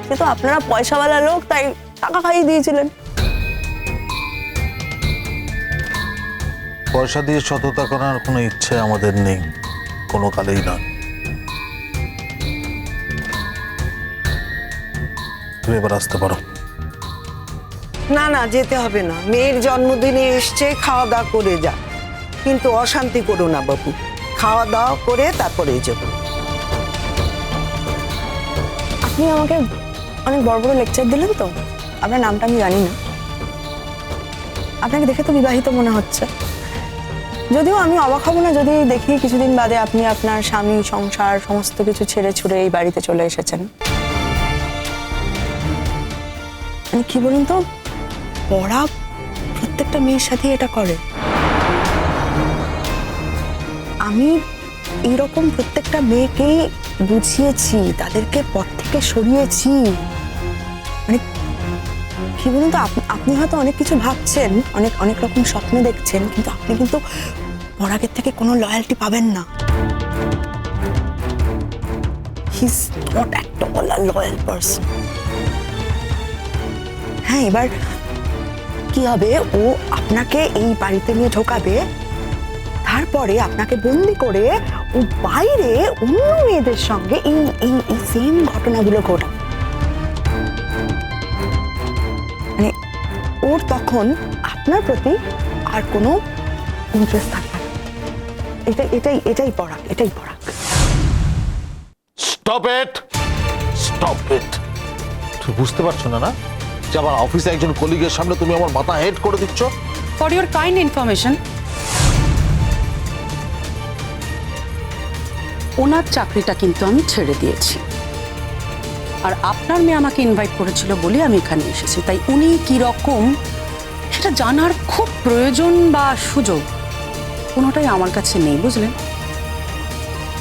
সে তো আপনারা পয়সাওয়ালা লোক, তাই টাকা খাইয়ে দিয়েছিলেন। পয়সা দিয়ে সততা করার কোনো ইচ্ছে আমাদের নেই, কোনো কালেই না। তুমি এবার আসতে পারো। না না, যেতে হবে না। মেয়ের জন্মদিনে এসছে, খাওয়া দাওয়া করে যা, কিন্তু অশান্তি করো না বাবু। খাওয়া দাওয়া করে তারপরে যাবো। আপনি আমাকে অনেক বড় বড় লেকচার দিলেন তো। আপনার নামটা আমি জানি না, আপনাকে দেখে তো বিবাহিত মনে হচ্ছে। যদিও আমি অবাক হব না যদি দেখি কিছুদিন বাদে আপনি আপনার স্বামী, সংসার সমস্ত কিছু ছেড়ে ছুড়ে এই বাড়িতে চলে এসেছেন। মানে কি বলুন তো, পড়া প্রত্যেকটা মেয়ের সাথে এটা করে। আমি এইরকম প্রত্যেকটা মেয়েকেই বুঝিয়েছি, তাদেরকে পথ থেকে সরিয়েছি। মানে কি বলুন তো, আপনি হয়তো অনেক কিছু ভাবছেন, অনেক অনেক রকম স্বপ্ন দেখছেন, কিন্তু আপনি কিন্তু পরাগের থেকে কোনো লয়্যালটি পাবেন না। He is not at all a loyal person. হ্যাঁ, এবার কি হবে, ও আপনাকে এই বাড়িতে নিয়ে ঢোকাবে, তারপরে আপনাকে বন্দি করে ও বাইরে অন্য মেয়েদের সঙ্গে এই এই এই সেম ঘটনাগুলো ঘটাবে। মানে ওর তখন আপনার প্রতি আর কোনো ইন্টারেস্ট থাকবে না। এটাই পড়াক, এটাই পড়াক। Stop it, stop it. তুমি বুঝতে পারছো না না যে আমার অফিসে একজন কলিগের সামনে তুমি আমার মাথা হেড করে দিচ্ছ? ফর ইউর কাইন্ড ইনফরমেশন, ওনার চাকরিটা কিন্তু আমি ছেড়ে দিয়েছি, আর আপনার মেয়ে আমাকে ইনভাইট করেছিল বলে আমি এখানে এসেছি। তাই উনি কি রকম সেটা জানার খুব প্রয়োজন বা সুযোগ কোনোটাই আমার কাছে নেই, বুঝলেন?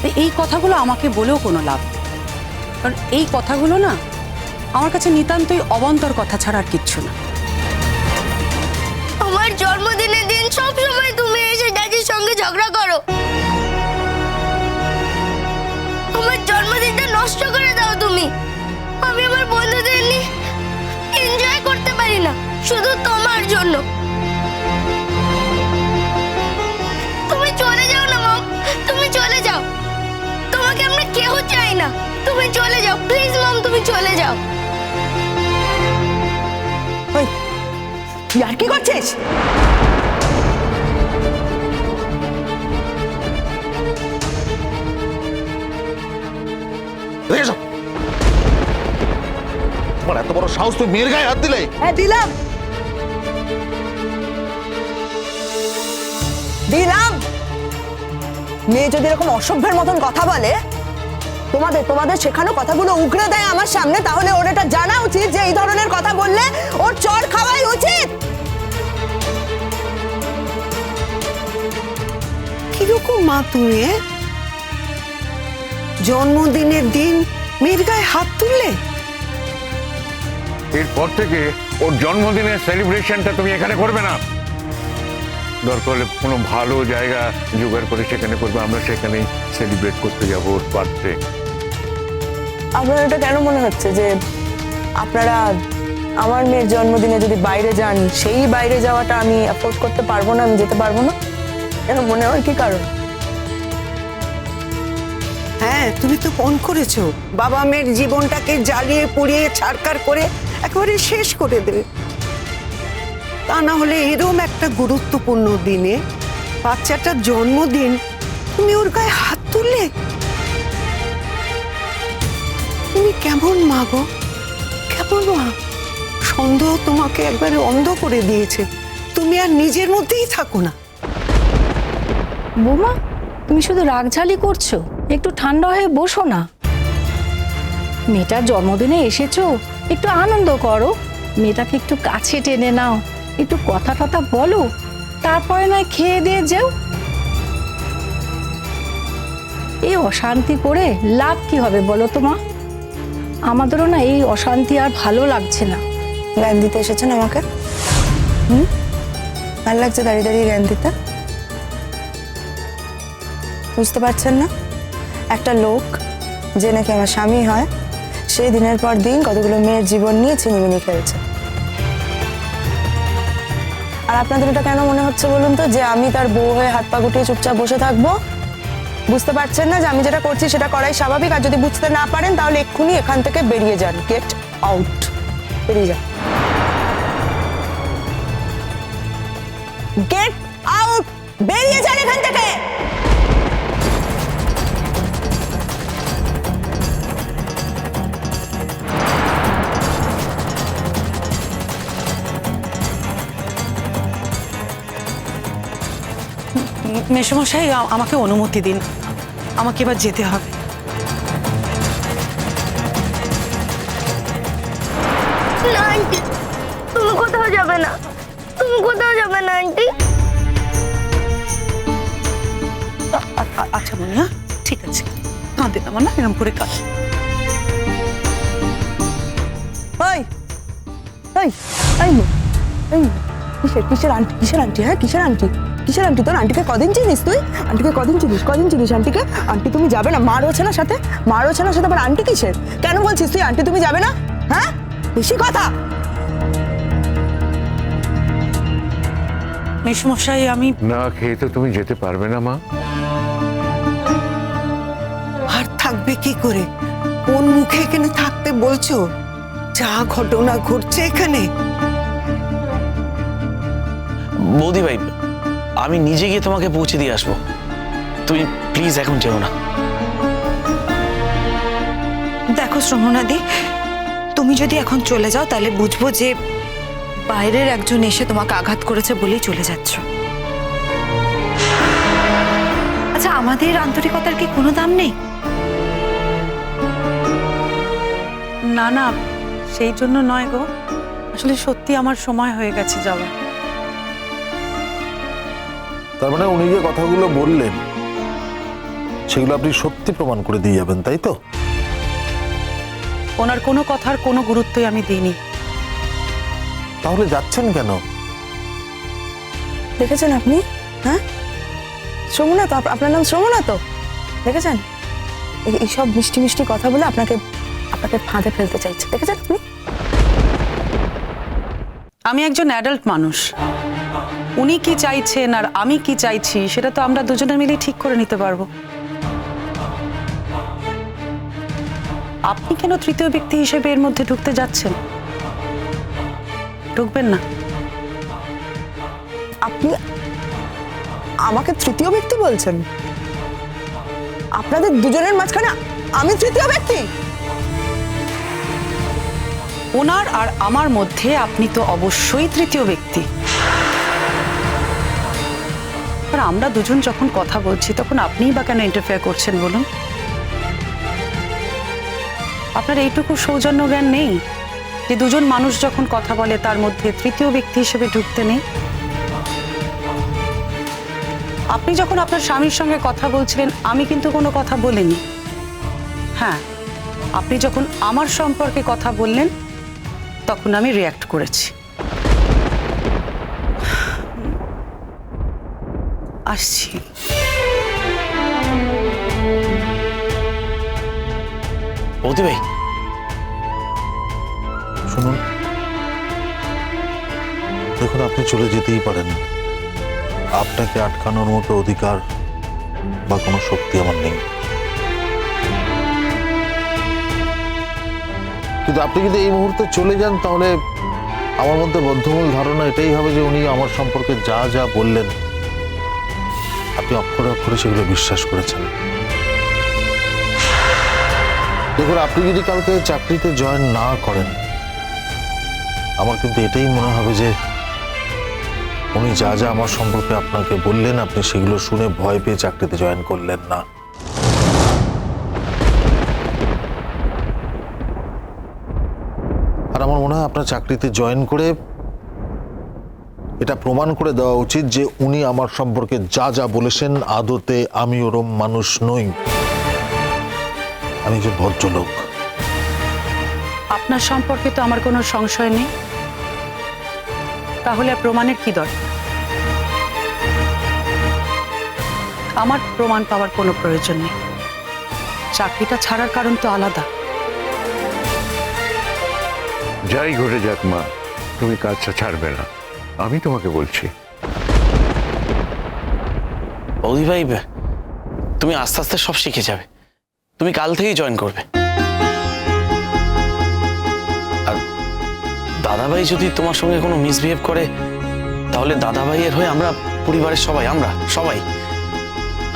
তাই এই কথাগুলো আমাকে বলেও কোনো লাভ নেই, কারণ এই কথাগুলো না আমার কাছে নিতান্তই অবান্তর কথা ছাড়া আর কিচ্ছু না। আমার জন্মদিনের দিন সব সময় তুমি এসে ড্যাডির সঙ্গে ঝগড়া করো। আমার জন্মদিনটা নষ্ট করে দাও তুমি। আমি আমার বন্ধুদের নিয়ে এনজয় করতে পারি না, শুধু তোমার জন্য। তুমি চলে যাও না মম, তুমি চলে যাও। তোমাকে আমরা কেউ চাই না, তুমি চলে যাও প্লিজ মম, তুমি চলে যাও। ওই তুই আর কি করছিস? তোমার এত বড় সাহস, তুমি মেয়ের গায়ে হাত দিলে? হ্যাঁ দিলাম, দিলাম। মেয়ে যদি এরকম অসভ্যের মতন কথা বলে, তোমাদের শেখানো কথাগুলো উগরে দেয় আমার সামনে, তাহলে ওর এটা জানা উচিত যে এই ধরনের কথা বললে ওর চড় খাওয়াই উচিত। কিরকম মা তুমি? জন্মদিনের দিন মেয়ের গায়ে হাত তুললে? এরপর থেকে ওর জন্মদিনের সেলিব্রেশনটা তুমি এখানে করবে না। দরকার হলে কোনো ভালো জায়গা জোগাড় করে সেখানে করবে, আমরা সেখানেই সেলিব্রেট করতে যাব ওর বার্থডে। আপনার এটা কেন মনে হচ্ছে যে আপনারা আমার মেয়ের জন্মদিনে যদি বাইরে যান, সেই বাইরে যাওয়াটা আমি অ্যাফোর্ড করতে পারবো না, আমি যেতে পারবো না? কেন মনে হয় কি কারণ? হ্যাঁ, তুমি তো ফোন করেছো বাবা মেয়ের জীবনটাকে জ্বালিয়ে পুড়িয়ে ছাড়কার করে একেবারে শেষ করে দেবে। তা না হলে এরকম একটা গুরুত্বপূর্ণ দিনে, বাচ্চাটার জন্মদিন, তুমি ওর গায়ে হাত তুললে? তুমি কেমন মা গো, কেমন মা? সন্দেহ তোমাকে একবারে অন্ধ করে দিয়েছে, তুমি আর নিজের মধ্যেই থাকো না। বৌমা, তুমি শুধু রাগঝালি করছো, একটু ঠান্ডা হয়ে বসো না। মেয়েটার জন্মদিনে এসেছো, একটু আনন্দ করো, মেয়েটাকে একটু কাছে টেনে নাও, একটু কথা টথা বলো, তারপরে নয় খেয়ে দিয়ে যাও। এই অশান্তি করে লাভ কি হবে বলো তো মা? আমাদেরও না এই অশান্তি আর ভালো লাগছে না। জ্ঞান দিতে এসেছেন আমাকে? ভালো লাগছে দাঁড়িয়ে দাঁড়িয়ে জ্ঞান দিতে? বুঝতে পারছেন না, একটা লোক যে নাকি আমার স্বামী হয়, বসে দিনের পর দিন কতগুলো মেয়ের জীবন নিয়ে ছিনিমিনি খেলছে। আর আপনাদের এটা কেন মনে হচ্ছে বলুন তো, যে আমি তার বউ হয়ে হাত পা গুটিয়ে চুপচাপ বসে থাকবো? বুঝতে পারছেন না যে আমি যেটা করছি সেটা করাই স্বাভাবিক? আর যদি বুঝতে না পারেন তাহলে এক্ষুনি এখান থেকে বেরিয়ে যান। গেট আউট, বেরিয়ে যান। গেট আউট, বেরিয়ে যান এখান থেকে। মেসোমশাই আমাকে অনুমতি দিন, আমাকে এবার যেতে হবে। না আন্টি, তুমি কোথাও যাবে না, তুমি কোথাও যাবে না আন্টি। আচ্ছা মুনিয়া, ঠিক আছে, কাঁদে না না, এরকম করে কাঁদে। এই এই এই মেয়ে, এই মেয়ে, কিসের আন্টি, কিসের আন্টি? হ্যাঁ কিসের আন্টি, কিসের আন্টি? তোর আন্টিকে কদিন চিনিস তুই? আন্টিকে কদিন চিনিস আন্টিকে? আন্টি তুমি যাবে না? মা রয়েছে না সাথে, মা রয়েছে না সাথে, আবার আন্টি কিসের? কেন বলছিস তুই আন্টি তুমি যাবে না? হ্যাঁ বেশি কথা। মেসোমশাই আমি না খেয়ে তো তুমি যেতে পারবে না মা। আর থাকবে কি করে? কোন মুখে এখানে থাকতে বলছো? যা ঘটনা ঘটছে এখানে। বৌদি ভাই, আমি নিজে গিয়ে তোমাকে পৌঁছে দিয়ে আসবো, তুমি প্লিজ এখন যেও না। দেখো শ্রমণাদি, তুমি যদি এখন চলে যাও তাহলে বুঝবো যে বাইরের একজন এসে তোমাকে আঘাত করেছে বলেই চলে যাচ্ছ। আচ্ছা, আমাদের আন্তরিকতার কি কোনো দাম নেই? না না, সেই জন্য নয় গো, আসলে সত্যি আমার সময় হয়ে গেছে যাওয়ার। তার মানে উনি যে কথাগুলো বললেন সেগুলো আপনি সত্যি প্রমাণ করে দিয়ে যাবেন, তাই তো? ওনার কোনো কথার কোনো গুরুত্বই আমি দিইনি। তাহলে যাচ্ছেন কেন? দেখেছেন আপনি? হ্যাঁ শ্রমনা তো, আপনার নাম শ্রমনা তো? দেখেছেন এইসব মিষ্টি মিষ্টি কথা বলে আপনাকে ফাঁদে ফেলতে চাইছে, দেখেছেন আপনি? আমি একজন অ্যাডাল্ট মানুষ, উনি কি চাইছেন আর আমি কি চাইছি সেটা তো আমরা দুজনে মিলে ঠিক করে নিতে পারবো। আপনি কেন তৃতীয় ব্যক্তি হিসেবে এর মধ্যে ঢুকতে যাচ্ছেন? ঢুকবেন না। আপনি আমাকে তৃতীয় ব্যক্তি বলছেন? আপনাদের দুজনের মাঝখানে আমি তৃতীয় ব্যক্তি? ওনার আর আমার মধ্যে আপনি তো অবশ্যই তৃতীয় ব্যক্তি। আর আমরা দুজন যখন কথা বলছি তখন আপনিই বা কেন ইন্টারফেয়ার করছেন বলুন? আপনার এইটুকু সৌজন্য জ্ঞান নেই যে দুজন মানুষ যখন কথা বলে তার মধ্যে তৃতীয় ব্যক্তি হিসেবে ঢুকতে নেই? আপনি যখন আপনার স্বামীর সঙ্গে কথা বলছিলেন আমি কিন্তু কোনো কথা বলিনি। হ্যাঁ, আপনি যখন আমার সম্পর্কে কথা বললেন তখন আমি রিঅ্যাক্ট করেছি। আসছি। বৌদি ভাই, শুনুন, দেখুন আপনি চলে যেতেই পারেন, আপনাকে আটকানোর মতো অধিকার বা কোনো শক্তি আমার নেই। কিন্তু আপনি যদি এই মুহূর্তে চলে যান তাহলে আমার মধ্যে বদ্ধমূল ধারণা এটাই হবে যে উনি আমার সম্পর্কে যা যা বললেন আপনি অক্ষরে অক্ষরে সেগুলো বিশ্বাস করেছেন। দেখুন, আপনি যদি কালকে চাকরিতে জয়েন না করেন আমার কিন্তু এটাই মনে হবে যে উনি যা যা আমার সম্পর্কে আপনাকে বললেন আপনি সেগুলো শুনে ভয় পেয়ে চাকরিতে জয়েন করলেন না। আর আমার মনে হয় আপনার চাকরিতে জয়েন করে এটা প্রমাণ করে দেওয়া উচিত যে উনি আমার সম্পর্কে যা যা বলেছেন আদতে আমি ওরম মানুষ নই, আমি একজন ভদ্রলোক। আপনার সম্পর্কে তো আমার কোনো সংশয় নেই, তাহলে আর প্রমাণের কি দরকার? আমার প্রমাণ পাওয়ার কোনো প্রয়োজন নেই। চাকরিটা ছাড়ার কারণ তো আলাদা। যাই ঘটে যাক মা, তুমি কাজটা ছাড়বে না, আমি তোমাকে বলছি। বৌদি ভাই, তুমি আস্তে আস্তে সব শিখে যাবে। তুমি কাল থেকেই জয়েন করবে। আর দাদাভাই যদি তোমার সঙ্গে কোনো মিসবিহেভ করে, তাহলে দাদাভাইয়ের হয়ে আমরা পরিবারের সবাই,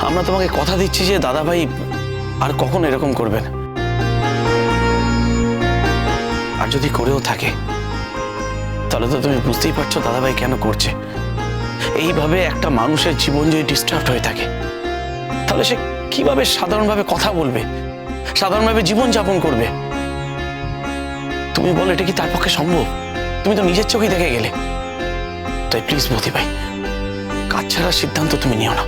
আমরা তোমাকে কথা দিচ্ছি যে দাদাভাই আর কখনো এরকম করবে না। আর যদি করেও থাকে, তাহলে তো তুমি বুঝতেই পারছো দাদাভাই কেন করছে। এইভাবে একটা মানুষের জীবন যদি ডিস্টার্ব হয়ে থাকে, তাহলে সে কিভাবে সাধারণভাবে কথা বলবে, সাধারণভাবে জীবন যাপন করবে? তুমি বলো, এটা কি তার পক্ষে সম্ভব? তুমি তো নিজের চোখেই দেখে গেলে। তাই প্লিজ বৌদি ভাই, কাজ ছাড়ার সিদ্ধান্ত তুমি নিও না।